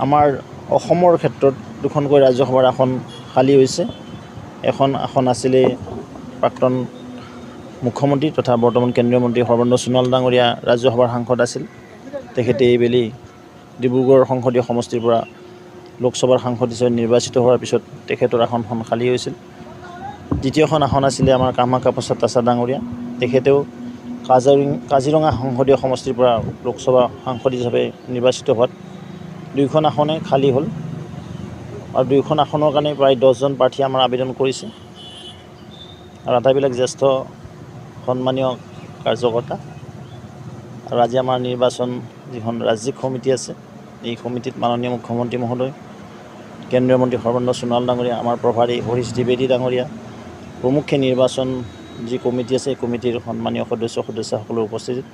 আমাৰ অসমৰ ক্ষেত্ৰত দুখনকৈ ৰাজ্যসভাৰ আসন খালী হৈছে। এখন আসন আছিলে প্ৰাক্তন মুখ্যমন্ত্ৰী তথা বৰ্তমান কেন্দ্ৰীয় মন্ত্ৰী সৰ্বানন্দ সোণোৱাল ডাঙৰীয়া ৰাজ্যসভাৰ সাংসদ আছিল। তেখেতে এইবেলি ডিব্ৰুগড় সংসদীয় সমষ্টিৰ পৰা লোকসভাৰ সাংসদ হিচাপে নিৰ্বাচিত হোৱাৰ পিছত তেখেতৰ আসনখন খালী হৈছিল। দ্বিতীয়খন আসন আছিলে আমাৰ কামাখ্যা প্ৰসাদ তাছা ডাঙৰীয়া। তেখেতেও কাজিৰঙা সংসদীয় সমষ্টিৰ পৰা লোকসভা সাংসদ হিচাপে নিৰ্বাচিত হোৱাত দুইখন আসনে খালী হ'ল আৰু দুইখন আসনৰ কাৰণে প্ৰায় 10জন প্ৰাৰ্থীয়ে আমাৰ আবেদন কৰিছে আৰু আটাইবিলাক জ্যেষ্ঠ সন্মানীয় কাৰ্যকৰ্তা। আৰু আজি আমাৰ নিৰ্বাচন যিখন ৰাজ্যিক সমিতি আছে, এই সমিতিত মাননীয় মুখ্যমন্ত্ৰী মহোদয়, কেন্দ্ৰীয় মন্ত্ৰী সৰ্বানন্দ সোণোৱাল ডাঙৰীয়া, আমাৰ প্ৰভাৰী হৰীশ দ্বিবেদী ডাঙৰীয়া প্ৰমুখ্যে নিৰ্বাচন যি কমিটি আছে, এই কমিটিৰ সন্মানীয় সদস্যসকলৰ উপস্থিতিত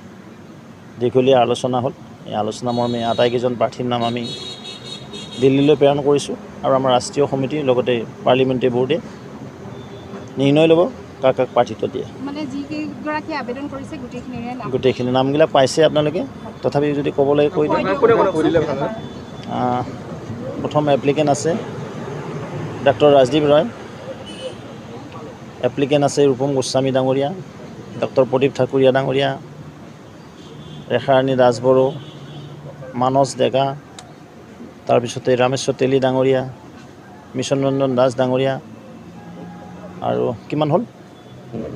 দীঘলীয়া আলোচনা হ'ল। এই আলোচনা মৰ্মে আটাইকেইজন প্ৰাৰ্থীৰ নাম আমি দিল্লীলৈ প্ৰেৰণ কৰিছোঁ আৰু আমাৰ ৰাষ্ট্ৰীয় সমিতিৰ লগতে পাৰ্লিমেণ্টাৰী বোৰ্ডে নিৰ্ণয় ল'ব কাক কাক প্ৰাৰ্থিত্ব দিয়ে। মানে যিকেইগৰাকী আবেদন কৰিছে গোটেইখিনি নামবিলাক পাইছে আপোনালোকে, তথাপি যদি ক'বলৈ কৈ দিলে ভাল হয়। প্ৰথম এপ্লিকেণ্ট আছে ডক্টৰ ৰাজদীপ ৰয়, এপ্লিকেণ্ট আছে ৰূপম গোস্বামী ডাঙৰীয়া, ডক্টৰ প্ৰদীপ ঠাকুৰীয়া ডাঙৰীয়া, ৰেখাৰাণী দাসবড়ো, মানস ডেকা, তাৰপিছতে ৰামেশ্বৰ তেলী ডাঙৰীয়া, মিছন ৰঞ্জন দাস ডাঙৰীয়া, আৰু কিমান হ'ল?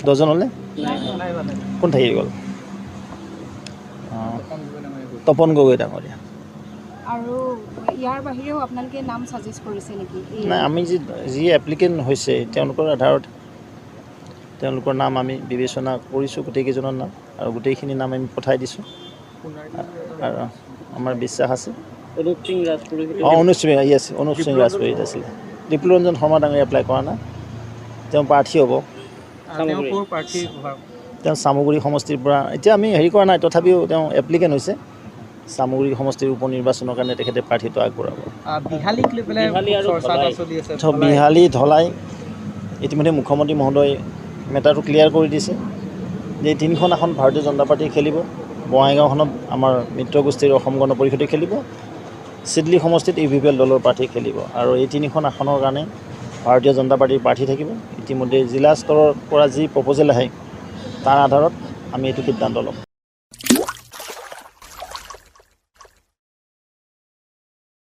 10জন হ'লনে? কোন থাকি গ'ল? তপন গগৈ ডাঙৰীয়া। আৰু ইয়াৰ বাহিৰেও আপোনালোকে নাম সাজেষ্ট কৰিছে নেকি? নাই, আমি যি এপ্লিকেণ্ট হৈছে তেওঁলোকৰ আধাৰত তেওঁলোকৰ নাম আমি বিবেচনা কৰিছোঁ, গোটেইকেইজনৰ নাম, আৰু গোটেইখিনি নাম আমি পঠাই দিছোঁ। আৰু আমাৰ বিশ্বাস আছে অনুপ সিং ৰাজপুৰোহিত আছিলে। বিপ্লৱৰঞ্জন শৰ্মা ডাঙৰীয়া এপ্লাই কৰা নাই, তেওঁ প্ৰাৰ্থী হ'ব। তেওঁ চামগুৰি সমষ্টিৰ পৰা, এতিয়া আমি হেৰি কৰা নাই, তথাপিও তেওঁ এপ্লিকেণ্ট হৈছে। চামগুৰি সমষ্টিৰ উপ নিৰ্বাচনৰ কাৰণে তেখেতে প্ৰাৰ্থীত্ব আগবঢ়াব। বিহালী ধলাই ইতিমধ্যে মুখ্যমন্ত্ৰী মহোদয় মেটাৰটো ক্লিয়াৰ কৰি দিছে যে এই 3খন আসন ভাৰতীয় জনতা পাৰ্টীয়ে খেলিব। বঙাইগাঁওখনত আমাৰ মিত্ৰ গোষ্ঠীৰ অসম গণ পৰিষদে খেলিব। চিডলি সমষ্টিত UPPL দলৰ প্ৰাৰ্থী খেলিব আৰু এই 3খন আসনৰ কাৰণে ভাৰতীয় জনতা পাৰ্টীৰ প্ৰাৰ্থী থাকিব। ইতিমধ্যে জিলা স্তৰৰ পৰা যি প্ৰপ'জেল আহে তাৰ আধাৰত আমি এইটো সিদ্ধান্ত ল'ম।